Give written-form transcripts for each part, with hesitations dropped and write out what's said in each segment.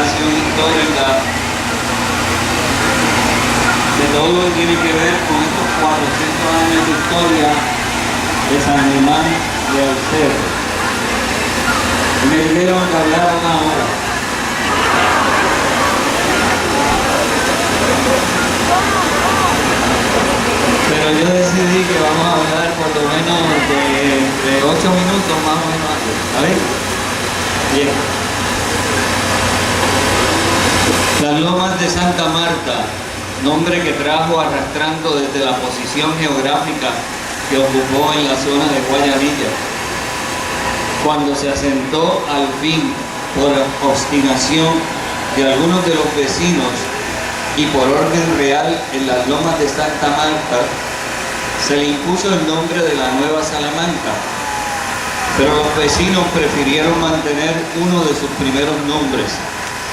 explicación histórica de todo lo que tiene que ver con estos 400 años de historia de San Germán de Auxerre. Me dijeron que hablara una hora. Pero yo decidí que vamos a hablar por lo menos de 8 minutos más o menos antes. ¿Está bien? Bien. Las Lomas de Santa Marta, nombre que trajo arrastrando desde la posición geográfica que ocupó en la zona de Guayanilla. Cuando se asentó al fin por obstinación de algunos de los vecinos y por orden real en las Lomas de Santa Marta, se le impuso el nombre de la Nueva Salamanca, pero los vecinos prefirieron mantener uno de sus primeros nombres,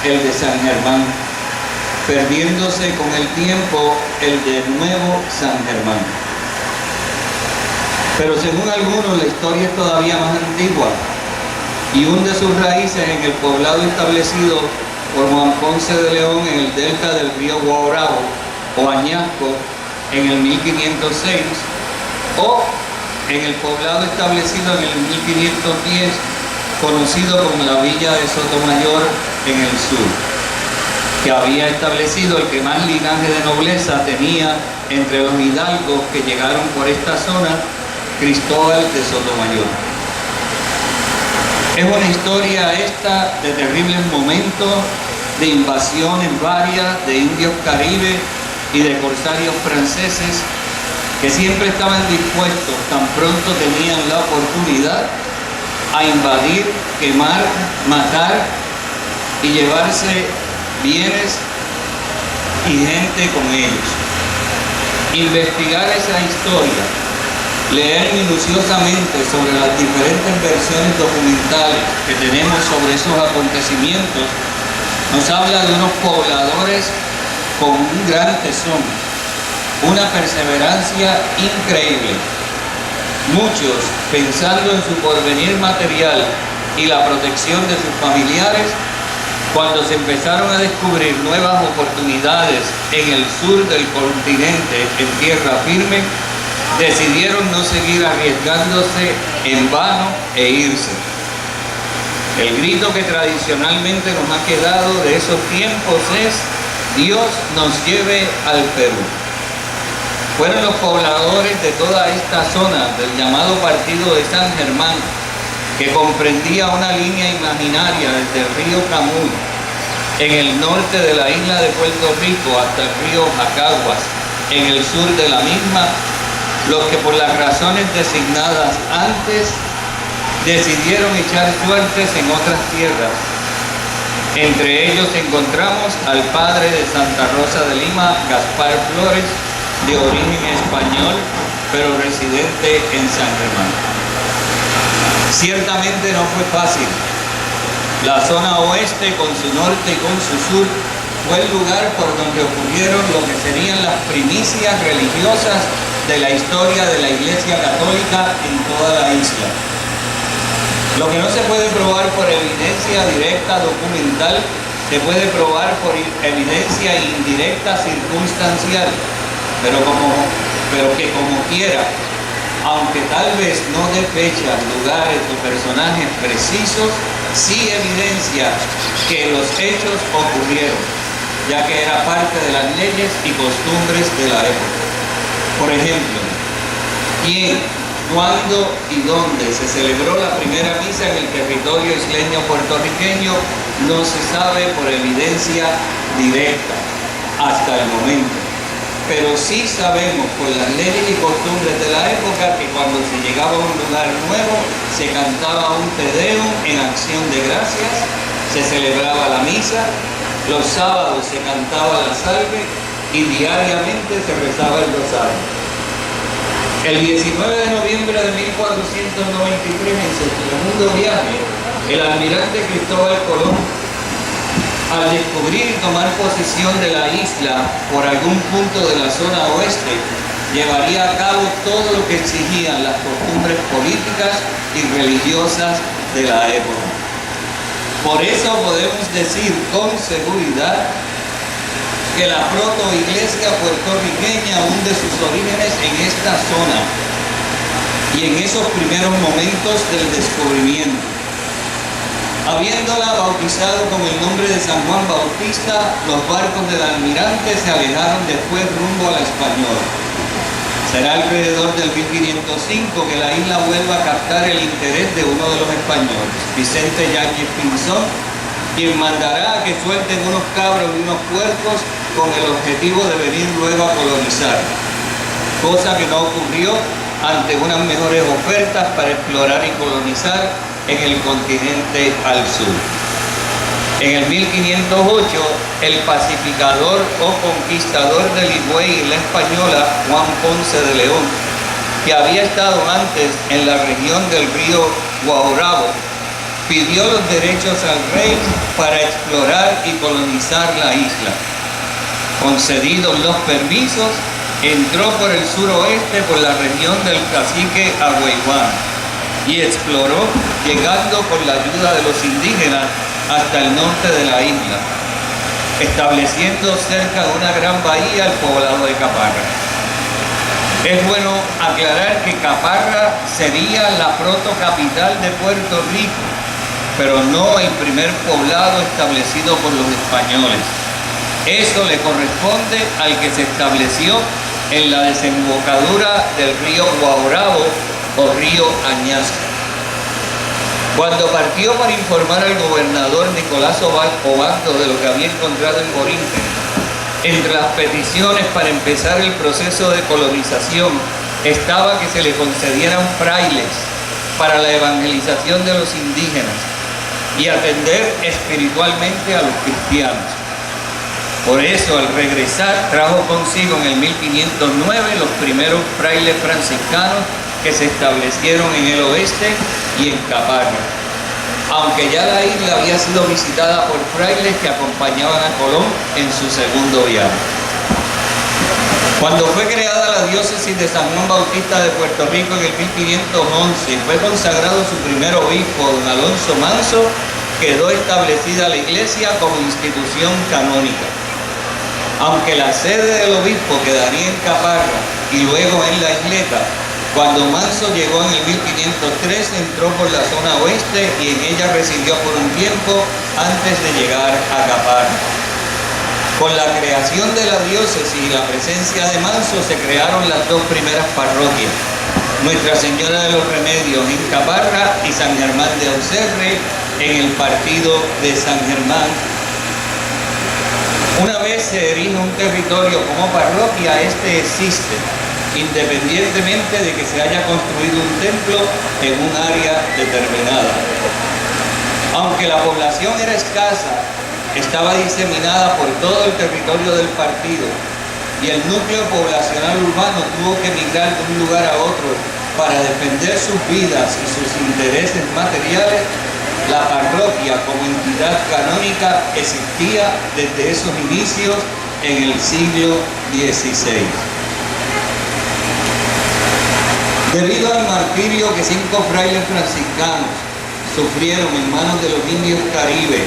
el de San Germán, perdiéndose con el tiempo el de Nuevo San Germán. Pero según algunos la historia es todavía más antigua y hunde sus raíces en el poblado establecido por Juan Ponce de León en el delta del río Guaurabo o Añasco en el 1506, o en el poblado establecido en el 1510, conocido como la villa de Sotomayor en el sur, que había establecido el que más linaje de nobleza tenía entre los hidalgos que llegaron por esta zona, Cristóbal de Sotomayor. Es una historia esta de terribles momentos, de invasiones varias, de indios caribes y de corsarios franceses que siempre estaban dispuestos, tan pronto tenían la oportunidad, a invadir, quemar, matar y llevarse bienes y gente con ellos. Investigar esa historia, leer minuciosamente sobre las diferentes versiones documentales que tenemos sobre esos acontecimientos, nos habla de unos pobladores con un gran tesón, una perseverancia increíble. Muchos, pensando en su porvenir material y la protección de sus familiares, cuando se empezaron a descubrir nuevas oportunidades en el sur del continente en tierra firme, decidieron no seguir arriesgándose en vano e irse. El grito que tradicionalmente nos ha quedado de esos tiempos es: Dios nos lleve al Perú. Fueron los pobladores de toda esta zona del llamado Partido de San Germán, que comprendía una línea imaginaria desde el río Camuy, en el norte de la isla de Puerto Rico, hasta el río Jacaguas, en el sur de la misma, los que por las razones designadas antes decidieron echar suertes en otras tierras. Entre ellos encontramos al padre de Santa Rosa de Lima, Gaspar Flores, de origen español, pero residente en San Germán. Ciertamente no fue fácil. La zona oeste, con su norte y con su sur, fue el lugar por donde ocurrieron lo que serían las primicias religiosas de la historia de la Iglesia Católica en toda la isla. Lo que no se puede probar por evidencia directa documental, se puede probar por evidencia indirecta circunstancial, pero que como quiera, aunque tal vez no dé fechas, lugares o personajes precisos, sí evidencia que los hechos ocurrieron, ya que era parte de las leyes y costumbres de la época. Por ejemplo, ¿quién, cuándo y dónde se celebró la primera misa en el territorio isleño puertorriqueño? No se sabe por evidencia directa hasta el momento. Pero sí sabemos por las leyes y costumbres de la época que cuando se llegaba a un lugar nuevo se cantaba un Te Deum en acción de gracias, se celebraba la misa, los sábados se cantaba la salve y diariamente se rezaba el rosario. El 19 de noviembre de 1493, en su segundo viaje, el almirante Cristóbal Colón, al descubrir y tomar posesión de la isla por algún punto de la zona oeste, llevaría a cabo todo lo que exigían las costumbres políticas y religiosas de la época. Por eso podemos decir con seguridad que la protoiglesia puertorriqueña hunde sus orígenes en esta zona y en esos primeros momentos del descubrimiento. Habiéndola bautizado con el nombre de San Juan Bautista, los barcos del almirante se alejaron después rumbo a la Española. Será alrededor del 1505 que la isla vuelva a captar el interés de uno de los españoles, Vicente Yáñez Pinzón, quien mandará a que suelten unos cabros y unos puercos con el objetivo de venir luego a colonizar, cosa que no ocurrió ante unas mejores ofertas para explorar y colonizar en el continente al sur. En el 1508, el pacificador o conquistador del Higüey y la Española, Juan Ponce de León, que había estado antes en la región del río Guaurabo, pidió los derechos al rey para explorar y colonizar la isla. Concedidos los permisos, entró por el suroeste por la región del cacique Agüeyuán y exploró, llegando con la ayuda de los indígenas hasta el norte de la isla, estableciendo cerca de una gran bahía el poblado de Caparra. Es bueno aclarar que Caparra sería la protocapital de Puerto Rico, pero no el primer poblado establecido por los españoles. Eso le corresponde al que se estableció en la desembocadura del río Guaurabo o río Añasco. Cuando partió para informar al gobernador Nicolás Obando de lo que había encontrado en Borinquen, entre las peticiones para empezar el proceso de colonización estaba que se le concedieran frailes para la evangelización de los indígenas y atender espiritualmente a los cristianos. Por eso, al regresar, trajo consigo en el 1509 los primeros frailes franciscanos que se establecieron en el oeste y en Caparra, aunque ya la isla había sido visitada por frailes que acompañaban a Colón en su segundo viaje. Cuando fue creada la diócesis de San Juan Bautista de Puerto Rico en el 1511, fue consagrado su primer obispo, don Alonso Manso, quedó establecida la iglesia como institución canónica. Aunque la sede del obispo quedaría en Caparra y luego en la isleta, cuando Manso llegó en el 1503 entró por la zona oeste y en ella residió por un tiempo antes de llegar a Caparra. Con la creación de la diócesis y la presencia de Manso se crearon las dos primeras parroquias, Nuestra Señora de los Remedios en Caparra y San Germán de Auxerre en el partido de San Germán. Una vez se erige un territorio como parroquia, este existe, independientemente de que se haya construido un templo en un área determinada. Aunque la población era escasa, estaba diseminada por todo el territorio del partido y el núcleo poblacional urbano tuvo que migrar de un lugar a otro para defender sus vidas y sus intereses materiales. La parroquia como entidad canónica existía desde esos inicios en el siglo XVI. Debido al martirio que 5 frailes franciscanos sufrieron en manos de los indios Caribe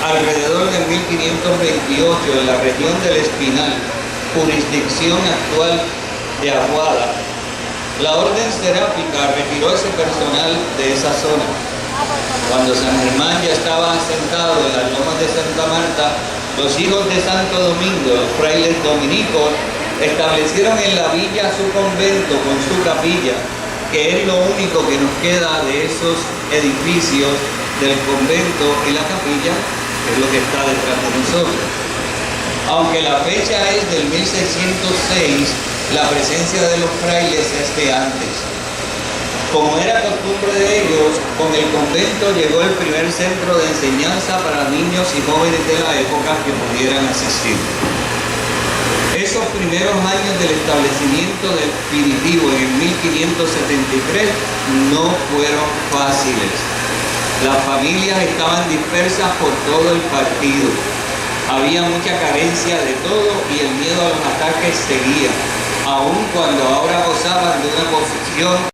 alrededor de 1528 en la región del Espinal, jurisdicción actual de Aguada, la orden seráfica retiró ese personal de esa zona. Cuando San Germán ya estaba asentado en las lomas de Santa Marta, los hijos de Santo Domingo, los frailes dominicos, establecieron en la villa su convento con su capilla, que es lo único que nos queda de esos edificios del convento, y la capilla, que es lo que está detrás de nosotros. Aunque la fecha es del 1606, la presencia de los frailes es de antes. Como era costumbre de ellos, con el convento llegó el primer centro de enseñanza para niños y jóvenes de la época que pudieran asistir. Esos primeros años del establecimiento definitivo en el 1573 no fueron fáciles. Las familias estaban dispersas por todo el partido. Había mucha carencia de todo y el miedo a los ataques seguía, aun cuando ahora gozaban de una posición